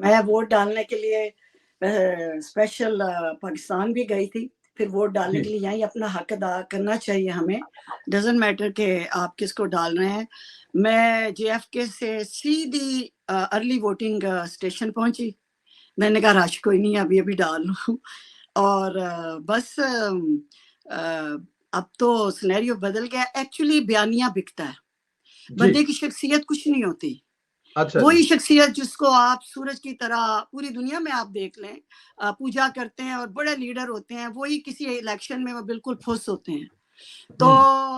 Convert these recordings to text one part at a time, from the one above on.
मैं वोट डालने के लिए स्पेशल पाकिस्तान भी गई थी, फिर वोट डालने के लिए यहीं अपना हक अदा करना चाहिए हमें, डजेंट मैटर कि आप किसको डाल रहे हैं। मैं JFK से सीधी अर्ली वोटिंग स्टेशन पहुंची। मैंने कहा रश कोई नहीं, अभी अभी डाल लूं। और बस अब तो सिनेरियो बदल गया। एक्चुअली बयानिया बिकता है, बंदे की शख्सियत कुछ नहीं होती। अच्छा वही शख्सियत जिसको आप सूरज की तरह पूरी दुनिया में आप देख लें, पूजा करते हैं और बड़े लीडर होते हैं, वही किसी इलेक्शन में वो बिल्कुल फुस होते हैं। तो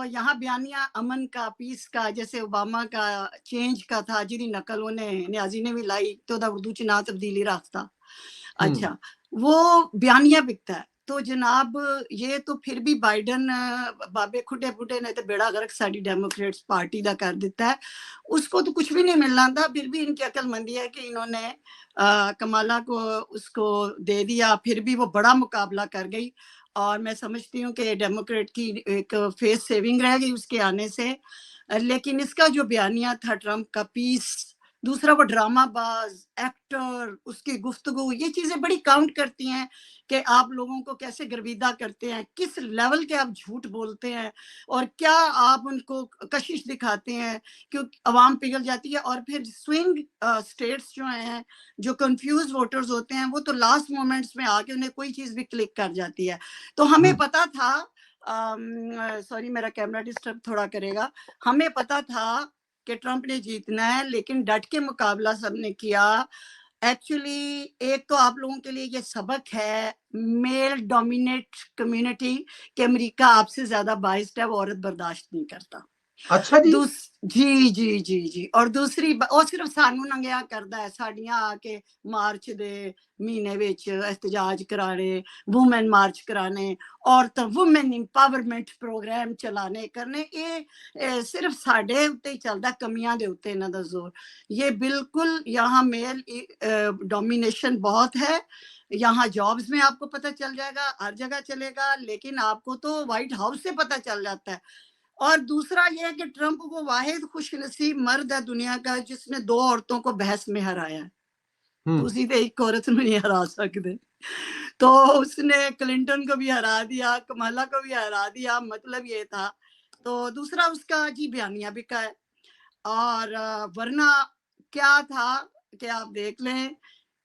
यहाँ बयानिया अमन का, पीस का, जैसे ओबामा का चेंज का था, जिदी नकल उन्हें न्याजी ने भी लाई तो उर्दू च ना तब्दीली रास्ता। अच्छा, वो बयानिया बिकता है। तो जनाब ये तो फिर भी बाइडन बाबे खुडे बुढ़े ने तो बेड़ा गर्क साड़ी डेमोक्रेट्स पार्टी का कर दिता है, उसको तो कुछ भी नहीं मिलना था। फिर भी इनकी अक्लमंदी है कि इन्होंने कमाला को उसको दे दिया, फिर भी वो बड़ा मुकाबला कर गई। और मैं समझती हूँ कि डेमोक्रेट की एक फेस सेविंग रह गई उसके आने से। लेकिन इसका जो बयानिया था ट्रम्प का, पीस, दूसरा वो ड्रामाबाज एक्टर, उसकी गुफ्तगू, ये चीजें बड़ी काउंट करती हैं कि आप लोगों को कैसे गर्विदा करते हैं, किस लेवल के आप झूठ बोलते हैं और क्या आप उनको कशिश दिखाते हैं, क्योंकि अवाम पिघल जाती है। और फिर स्विंग स्टेट्स जो हैं, जो कंफ्यूज वोटर्स होते हैं, वो तो लास्ट मोमेंट्स में आके उन्हें कोई चीज भी क्लिक कर जाती है। तो हमें पता था, सॉरी मेरा कैमरा डिस्टर्ब थोड़ा करेगा, हमें पता था कि ट्रंप ने जीतना है, लेकिन डट के मुकाबला सबने किया। एक्चुअली एक तो आप लोगों के लिए ये सबक है, मेल डोमिनेट कम्युनिटी, कि अमेरिका आपसे ज्यादा बाइस्ड है, वो औरत बर्दाश्त नहीं करता। अच्छा जी। जी जी जी जी। और दूसरी ਉਹ ਸਿਰਫ ਸਾਨੂੰ ਨੰਗਿਆ ਕਰਦਾ ਹੈ, ਸਾਡੀਆਂ ਆ ਕੇ ਮਾਰਚ ਦੇ ਮਹੀਨੇ ਵਿੱਚ ਇhtਜਾਜ ਕਰਾਣੇ, ਵੂਮਨ ਮਾਰਚ ਕਰਾਣੇ, ਔਰਤਾਂ ਵੂਮਨ ਇੰਪਾਵਰਮੈਂਟ ਪ੍ਰੋਗਰਾਮ ਚਲਾਣੇ ਕਰਨੇ, ਇਹ ਸਿਰਫ ਸਾਡੇ ਉੱਤੇ ਹੀ ਚੱਲਦਾ, ਕਮੀਆਂ ਦੇ ਉੱਤੇ ਇਹਨਾਂ ਦਾ ਜ਼ੋਰ। ये बिल्कुल यहाँ मेल डोमिनेशन बहुत है। यहाँ जॉब्स में आपको पता चल जाएगा, हर जगह चलेगा, लेकिन आपको तो व्हाइट हाउस से पता चल जाता है। और दूसरा ये है कि ट्रंप वो वाहिद खुशनसीब मर्द है दुनिया का जिसने 2 औरतों को बहस में हराया है। दूसरी तो एक औरत में नहीं हरा सकते। तो उसने क्लिंटन को भी हरा दिया, कमला को भी हरा दिया, मतलब ये था। तो दूसरा उसका जी बयानिया बिका है। और वरना क्या था कि आप देख लें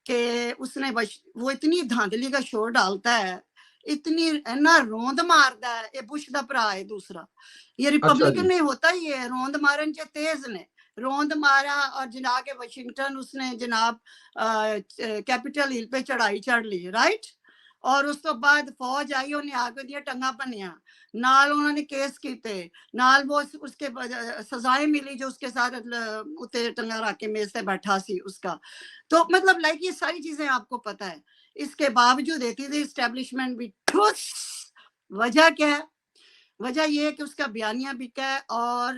कि उसने वो इतनी धांधली का शोर डालता है, इतनी ना रोंद मारदा है। ये बुश दा भरा है दूसरा, ये रिपब्लिकन में होता ही है, रोंद मारन च तेज ने, रोंद मारा। और जनाब के वाशिंगटन उसने जनाब कैपिटल हिल पे चढ़ाई चढ़ ली, राइट। और उस तो बाद फौज आई, उन्हें आके दिया टंगा भनिया, नाल उन्होंने केस कीते, नाल वो उसके सजाएं मिली जो उसके साथ उते टंगा रख के मेज से बैठा सी उसका। तो मतलब लाइक ये सारी चीजें आपको पता है। इसके बावजूद देती थी एस्टेब्लिशमेंट भी ठुस। वजह क्या है? वजह ये है कि उसका बयानिया बिका है। और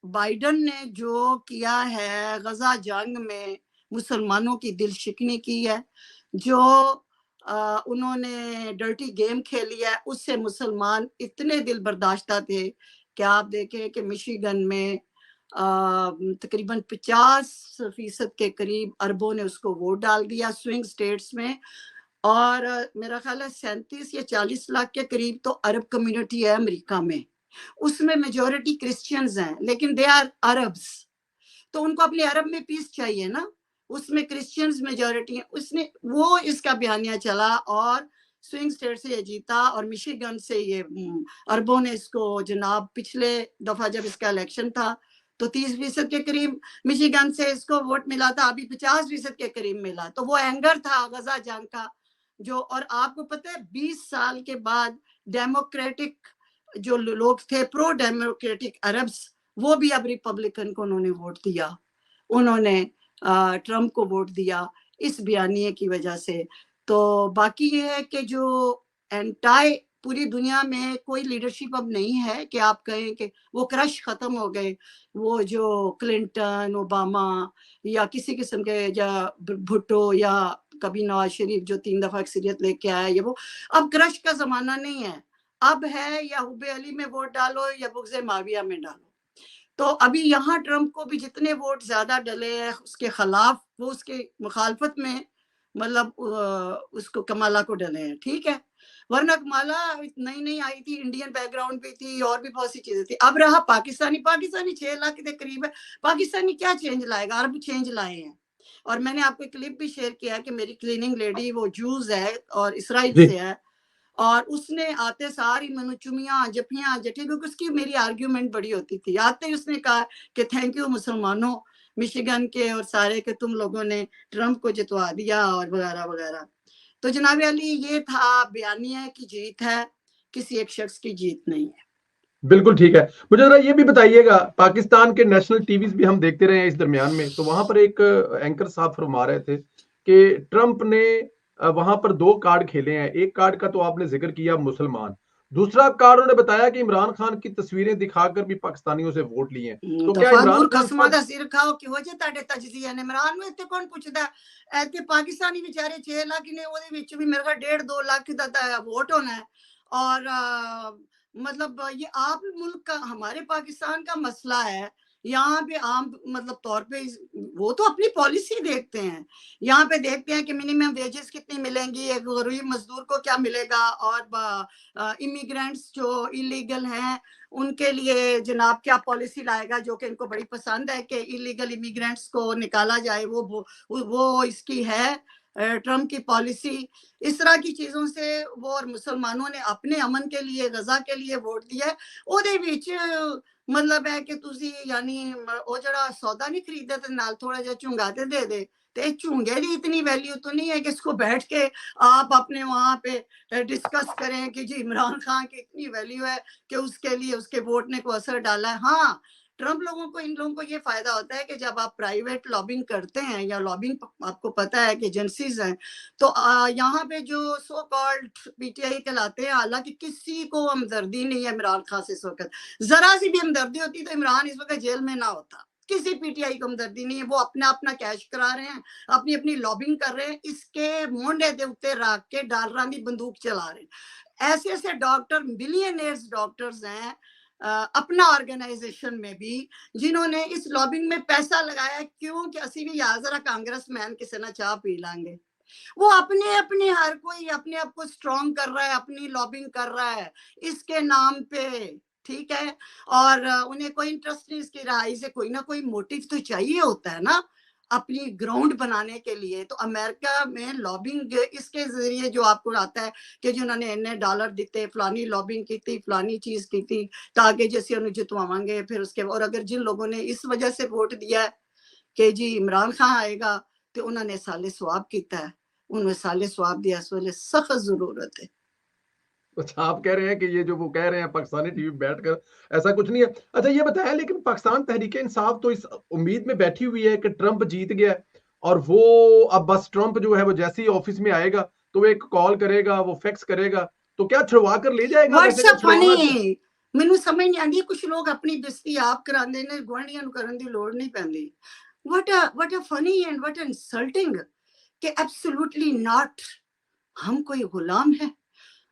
बाइडन ने जो किया है गजा जंग में, मुसलमानों की दिल शिकनी की है, जो उन्होंने डर्टी गेम खेली है, उससे मुसलमान इतने दिल बर्दाश्ता थे कि आप देखें कि मिशिगन में तकरीबन 50% के करीब अरबों ने उसको वोट डाल दिया स्विंग स्टेट्स में। और मेरा ख्याल है 37 या 40 लाख के करीब तो अरब कम्युनिटी है अमेरिका में, उसमें मेजॉरिटी क्रिश्चियंस हैं, लेकिन दे आर अरब्स। तो उनको अपने अरब में पीस चाहिए ना, उसमें क्रिश्चियंस मेजॉरिटी है। उसने वो इसका बयानिया चला और स्विंग स्टेट से ये जीता। और मिशिगन से ये अरबों ने इसको जनाब पिछले दफा जब इसका इलेक्शन था तो 30% के करीब मिशिगन से इसको वोट मिला था, अभी 50% के करीब मिला। तो वो एंगर था गजा जंग का जो। और आपको पता है 20 साल के बाद डेमोक्रेटिक जो लोग थे, प्रो डेमोक्रेटिक अरब्स, वो भी अब रिपब्लिकन को उन्होंने वोट दिया, उन्होंने ट्रंप को वोट दिया इस बयानिए की वजह से। तो बाकी ये है कि जो एंटाई पूरी दुनिया में कोई लीडरशिप अब नहीं है कि आप कहें कि वो क्रश खत्म हो गए, वो जो क्लिंटन, ओबामा या किसी किस्म के, या भुट्टो या कभी नवाज शरीफ जो 3 दफा अक्सरियत लेके आया, ये वो अब क्रश का जमाना नहीं है। अब है या हुब्बे अली में वोट डालो या बुग़्ज़े माविया में डालो। तो अभी यहाँ ट्रंप को भी जितने वोट ज्यादा डले हैं उसके खिलाफ, वो उसके मुखालफत में मतलब उसको कमाला को डले हैं, ठीक है। वरना कमाला नई नई आई थी, इंडियन बैकग्राउंड पे थी, और भी बहुत सी चीजें थी। अब रहा पाकिस्तानी, पाकिस्तानी 6 लाख के करीब है, पाकिस्तानी क्या चेंज लाएगा, अरब चेंज लाए हैं। और मैंने आपको एक क्लिप भी शेयर किया कि मेरी क्लीनिंग लेडी वो जूस है और इसराइल जी से है, और उसने आते सारी मैंने चुमियां जफियां जटी, क्योंकि उसकी मेरी आर्ग्यूमेंट बड़ी होती थी। आते ही उसने कहा कि थैंक यू मुसलमानों मिशिगन के और सारे के, तुम लोगों ने ट्रंप को जितवा दिया और वगैरह वगैरह। तो जनाब अली, ये था बयानिया की जीत है, किसी एक शख्स की जीत नहीं है। बिल्कुल ठीक है। मुझे जरा ये भी बताइएगा, पाकिस्तान के नेशनल टीवीज भी हम देखते रहे हैं इस दरमियान में, तो वहां पर एक एंकर साहब फरमा रहे थे कि ट्रंप ने वहां पर 2 कार्ड खेले हैं। एक कार्ड का तो आपने जिक्र किया मुसलमान, दूसरा कार्ड उन्होंने बताया कि इमरान खान की तस्वीरें दिखाकर भी पाकिस्तानियों से वोट लिए हैं। तो क्या दफा इमरान दूर खान खसमा दा सिर खाओ कि हो जे ताडे तजजिया ने इमरान में इत्ते कौन पुछदा ऐते पाकिस्तानी बेचारे 6 लाख ने, ओदे विच भी मेरे का 1.5-2 लाख दा वोट होना है। और मतलब ये आप मुल्क का, हमारे पाकिस्तान का मसला है। यहाँ पे आम मतलब तौर पे वो तो अपनी पॉलिसी देखते हैं, यहाँ पे देखते हैं कि मिनिमम वेजेस कितनी मिलेंगी, एक गरीब मजदूर को क्या मिलेगा, और इमिग्रेंट्स जो इलीगल हैं उनके लिए जनाब क्या पॉलिसी लाएगा, जो कि इनको बड़ी पसंद है कि इलीगल इमिग्रेंट्स को निकाला जाए। वो इसकी है ट्रम्प की पॉलिसी। इस तरह की चीजों से वो, और मुसलमानों ने अपने अमन के लिए, गजा के लिए वोट दिया। ओदे विच मतलब है कि तुसी यानी वो जड़ा सौदा नहीं खरीदे ते नाल थोड़ा जिहा झुंगा ते दे दे, ते झुंगे की इतनी वैल्यू तो नहीं है कि इसको बैठ के आप अपने वहां पे डिस्कस करें कि जी इमरान खान की इतनी वैल्यू है कि उसके लिए उसके वोट ने को असर डाला है। हाँ, ट्रम्प लोगों को, इन लोगों को ये फायदा होता है कि जब आप प्राइवेट लॉबिंग करते हैं, या लॉबिंग आपको पता है कि एजेंसीज हैं, तो यहाँ पे जो सो कॉल्ड पीटीआई कहलाते हैं, हालांकि किसी को हमदर्दी नहीं है इमरान खान से इस वक्त। जरा सी भी हमदर्दी होती तो इमरान इस वक्त जेल में ना होता। किसी पीटीआई को हमदर्दी नहीं है, वो अपना अपना कैश करा रहे हैं, अपनी अपनी लॉबिंग कर रहे हैं, इसके मोंडे दे उत्ते रख के डॉलरां की बंदूक चला रहे हैं। ऐसे ऐसे डॉक्टर, बिलियनियर्स डॉक्टर्स हैं अपना ऑर्गेनाइजेशन में भी, जिन्होंने इस लॉबिंग में पैसा लगाया। क्यों कि असी भी याद जरा कांग्रेसमैन किसी ना चाह पी लांगे। वो अपने अपने, हर कोई अपने आप को स्ट्रॉन्ग कर रहा है, अपनी लॉबिंग कर रहा है इसके नाम पे, ठीक है। और उन्हें कोई इंटरेस्ट नहीं इसकी रहाई से, कोई ना कोई मोटिव तो चाहिए होता है ना अपनी ग्राउंड बनाने के लिए। तो अमेरिका में लॉबिंग इसके जरिए जो आपको आता है कि जिन्होंने इन्ने डॉलर दिते, फलानी लॉबिंग की थी, फलानी चीज की थी, ताकि जैसे उन्हें जितवावांगे फिर उसके। और अगर जिन लोगों ने इस वजह से वोट दिया है कि जी इमरान खान आएगा, तो उन्होंने साले स्वाब किया है, उन्हें साले स्वाब दिया, इस वेले सख्त जरूरत है। अच्छा, आप कह रहे हैं कि ये जो वो कह रहे हैं पाकिस्तानी टीवी में बैठकर, ऐसा कुछ नहीं है। अच्छा ये बताया, लेकिन पाकिस्तान तहरीक इंसाफ तो इस उम्मीद में बैठी हुई है कि ट्रंप जीत गया और वो अब बस ट्रंप जो है वो जैसे ही ऑफिस में आएगा तो वो एक कॉल करेगा, वो फैक्स करेगा, तो क्या छुड़वा कर ले जाएगा वैसे क्या व्हाट्सएप छुड़वाना फनी ਮੈਨੂੰ ਸਮਝ ਨਹੀਂ ਆਂਦੀ। ਕੁਝ ਲੋग अपनी बेइज्जती आप करांदे ने, ਗੁਆਂਢੀਆਂ ਨੂੰ ਕਰਨ ਦੀ ਲੋੜ ਨਹੀਂ ਪੈਂਦੀ। what a funny and what insulting कि एब्सोल्युटली नॉट। हम कोई गुलाम है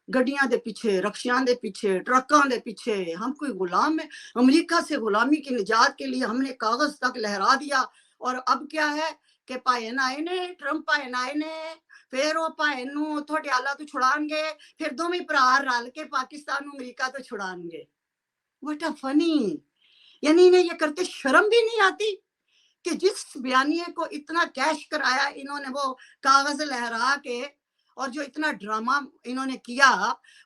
गड्डियां दे पीछे, रक्शियां दे पीछे, ट्रकों दे पीछे? हम कोई गुलाम है? अमेरिका से गुलामी की निजात के लिए हमने कागज तक लहरा दिया, और अब क्या है कि भाईन आए ने, ट्रंप भाईन आए ने, फिर वो भाईन नूं तुहाडे आला तो छुड़ाणगे, फिर दोवें भरा रल के पाकिस्तान नूं अमेरिका तो छुड़ाणगे। व्हाट अ फनी, यानी इन्हें ये करते शर्म भी नहीं आती कि जिस बयानिए को इतना कैश कराया इन्होंने, वो कागज लहरा के, और जो इतना ड्रामा इन्होंने किया,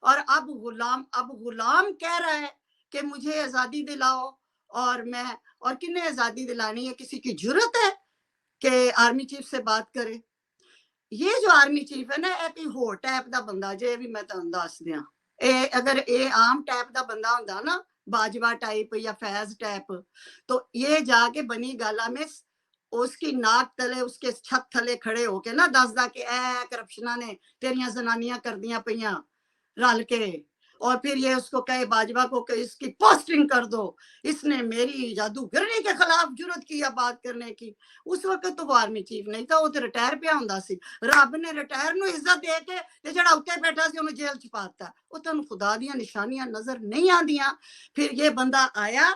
और अब गुलाम कह रहा है कि मुझे आजादी दिलाओ। और मैं, और किन्ने आजादी दिलानी है? किसी की जरूरत है कि आर्मी चीफ से बात करे? ये जो आर्मी चीफ है ना, एक होर टाइप का बंदा जे, भी मैं तुहानू दस दियां। अगर ये आम टाइप का बंदा होंदा ना, बाजवा टाइप या फैज टाइप, तो ये जाके बनी गाला में उसकी नाक तले, उसके छत थले खड़े होके ना दसदा कि ए करप्शना ने तेरियां जनानियां कर दियां पईयां रल के, और फिर ये उसको कहे बाजवा को कि इसकी पोस्टिंग कर दो, इसने मेरी जादूगरनी के खिलाफ जुर्रत किया बात करने की। उस वक्त तो वो आर्मी चीफ नहीं था, वो तो रिटायर पे हुंदा सी। रब ने रिटायर नूं इज्जत दे के ते जेड़ा उत्ते बैठा सी ओनू जेल च पाता। वो तुहानू खुदा दियां निशानियां नजर नहीं आंदियां? फिर ये बंदा आया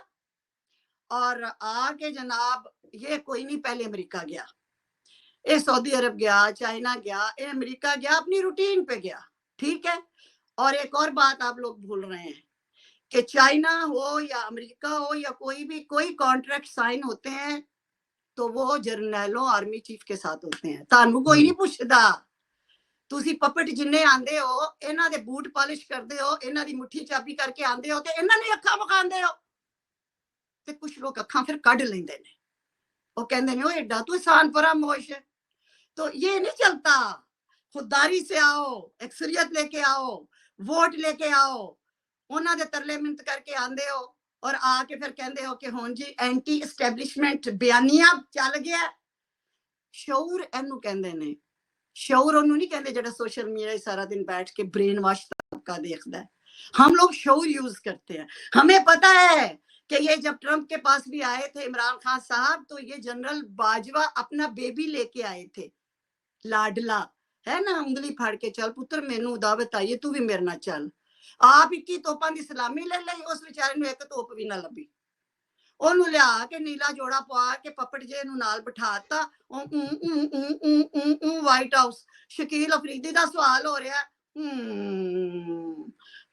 और आके जनाब ये कोई नहीं, पहले अमेरिका गया, ये सऊदी अरब गया, चाइना गया, ये अमेरिका गया, अपनी रूटीन पे गया, ठीक है। और एक और बात आप लोग भूल रहे हैं कि चाइना हो या अमेरिका हो या कोई भी कोई कॉन्ट्रैक्ट साइन होते हैं तो वो जर्नैलों आर्मी चीफ के साथ होते हैं। तानू कोई नहीं पुछदा, ਤੁਸੀਂ ਪਪਟ ਜਿੰਨੇ ਆਂਦੇ ਹੋ ਇਹਨਾਂ ਦੇ ਬੂਟ ਪਾਲਿਸ਼ ਕਰਦੇ ਹੋ, ਇਹਨਾਂ ਦੀ ਮੁੱਠੀ ਚਾਬੀ ਕਰਕੇ ਆਂਦੇ ਹੋ ਤੇ ਇਹਨਾਂ ਨੇ ਅੱਖਾਂ ਵਿਖਾਉਂਦੇ ਹੋ ਤੇ ਕੁਝ ਲੋਕ ਅੱਖਾਂ ਫਿਰ ਕੱਢ ਲੈਂਦੇ ਨੇ, ਉਹ ਕਹਿੰਦੇ ਨੇ ਉਹ ਐਡਾ ਤੂੰ ਆਸਾਨ ਪਰਾਮੋਸ਼। तो ये नहीं चलता, खुददारी से आओ, अक्सरियत लेके आओ, वोट लेके आओ, उन्होंने दे तरले मिन्नत करके आंदे हो और आके फिर कहंदे हो कि हुण जी एंटी एस्टैब्लिशमेंट बयानिया चल गया। शऊर एनू कहंदे ने, शऊर ओनू नहीं कहंदे जेड़ा सोशल मीडिया सारा दिन बैठ के ब्रेन वॉश तबका देखता है। हम लोग शऊर यूज करते हैं। हमें पता है कि ये जब ट्रंप के पास भी आए थे इमरान खान साहब तो ये जनरल बाजवा अपना बेबी लेके आए थे, लाडला है ना, उंगली फाड़ के चल पुत्र मैनू दावत आई तू भी मेरे नाल चल। आप 21 तोपां दी सलामी ले लई, उस बेचारे नू एक तोप भी ना लभी। ओनू लिया के नीला जोड़ा पवा के पपट जे नू नाल बिठाता, व्हाइट हाउस। शकील अफरीदी दा सवाल हो रहा है,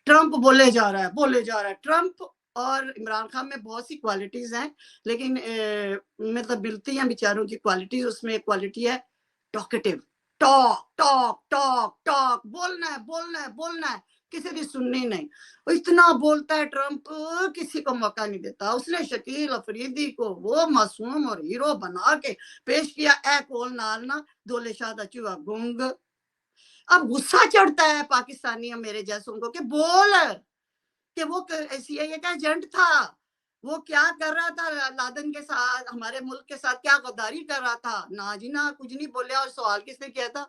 ट्रंप बोले जा रहा है, बोले जा रहा है। ट्रंप और इमरान खान में बहुत सी क्वालिटीज हैं, लेकिन मतलब मिलती हैं बेचारों की क्वालिटीज। उसमें एक क्वालिटी है talkative, talk talk talk talk, बोलना है बोलना है बोलना है, किसी की सुननी नहीं। इतना बोलता है ट्रंप, किसी को मौका नहीं देता। उसने शकील अफरीदी को वो मासूम और हीरो बना के पेश किया, ए कोल नाल ना दोले शाह दा चूहा गुंग। अब गुस्सा चढ़ता है पाकिस्तानी मेरे जैसों को कि बोल कि वो CIA का एजेंट था, वो क्या कर रहा था लादेन के साथ, हमारे मुल्क के साथ क्या गद्दारी कर रहा था। ना जी ना, कुछ नहीं बोलिया। और सवाल किसने किया था?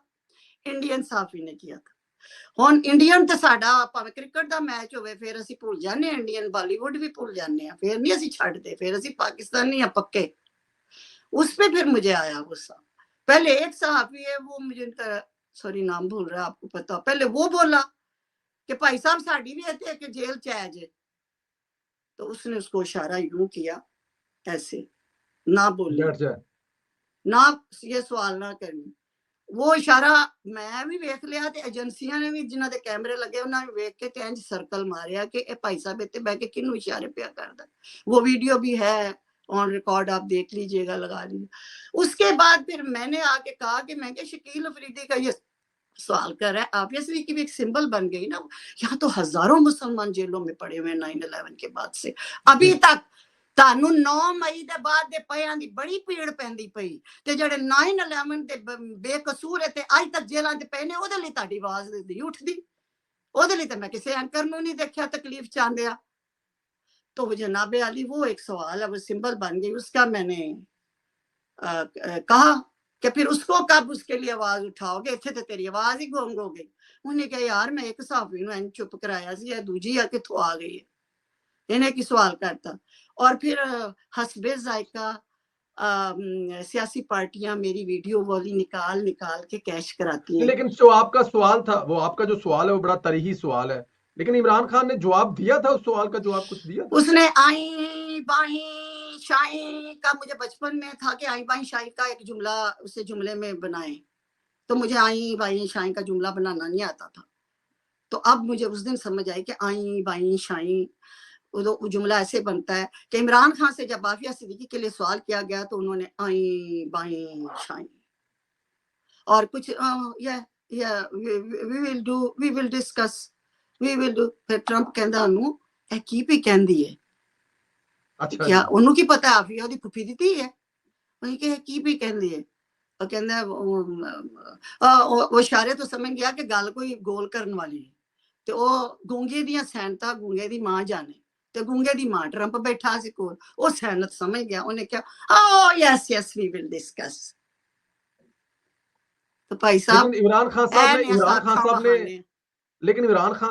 इंडियन साफी ने किया था। हुण इंडियन तो साडा भावें क्रिकेट दा मैच होवे फिर असीं भुल जाने, इंडियन बॉलीवुड भी भुल जाने, फिर नहीं असीं छड्डदे, फिर असीं पाकिस्तानी हैं पक्के। उस पे फिर मुझे आया गुस्सा। पहले एक सहाफी है, वो मुझे सॉरी नाम भूल रहा, आपको पता, पहले वो बोला कि भाई साहब साड़ी भी है कि जेल च है जे, तो उसने उसको इशारा यूं किया ऐसे, ना बोली ना, ये सवाल ना करी। वो इशारा मैं भी वेख लिया ते एजेंसियां ने भी, जिन्हां दे कैमरे लगे उन्हां ने वेख के ते इंज सर्कल मारिया कि ए भाई साहब इत्ते बैठ के किन्नू इशारे पिया करदा। वो वीडियो भी है ऑन रिकॉर्ड, आप देख लीजिएगा, लगा लीजिए। उसके बाद फिर मैंने आके कहा कि मैं क्या शकील अफरीदी का ये सवाल कर रहा है, ऑब्वियसली की भी एक सिंबल बन गई ना। यहाँ तो हजारों मुसलमान जेलों में पड़े हुए 9/11 के बाद से अभी तक। तानू 9 मई दे बाद दे पियां दी बड़ी पीड़ पैंदी पई ते जेड़े 9/11 दे बेकसूर है ते अज तक जेलां दे पए ने, ओदे लई ताडी आवाज नहीं उठदी। ओदे लई ते मैं किसी एंकर नू नहीं देखा तकलीफ चांदिया। तो जनाबे अली वो एक सवाल है, वो सिंबल बन गई। उसका मैंने कहा कि फिर उसको कब उसके लिए आवाज उठाओगे, इत्थे ते तेरी आवाज ही गुंग हो गई। उन्हें कहा यार मैं एक सहाफी नूं चुप कराया सी, दूजी आ कित्थों आ गई है, इन्हें की सवाल करता। और फिर हसबे जायका सियासी पार्टियां मेरी वीडियो वाली निकाल निकाल के कैश कराती हैं। लेकिन जो आपका सवाल था, वो आपका जो सवाल है वो बड़ा तरीही सवाल है, लेकिन इमरान खान ने जवाब दिया था उस सवाल का, जवाब कुछ दिया था? उसने आई बाही शाही का, मुझे बचपन में था कि आई बाही शाही का एक जुमला उसे जुमले में बनाए, तो मुझे आई बाई शाही का जुमला बनाना नहीं आता था। तो अब मुझे उस दिन समझ आई कि आई बाई शाही वो जुमला ऐसे बनता है कि इमरान खान से जब आफिया सिद्दीकी के लिए सवाल किया गया तो उन्होंने आई बाई शाही और कुछ we will discuss, we will do. फिर ट्रंप कहंदा उन्होंने ए की भी कहंदी है, अच्छा क्या उन्होंने की पता आफिया ओदी फुफी दी थी है, उन्हें कहा की भी कहंदी है। और कहंदा वो इशारे तो समझ गया कि गल कोई गोल करने वाली है। ते ओ गूंगे दियां सैनता गूंगे दी मां जाने, ते गूंगे दी मां ट्रंप बैठा सी कोल, ओ सैनत समझ गया, उन्हें कहा oh yes yes we will discuss. तो भाई साहब इमरान खान साहब ने लेकिन इमरान खान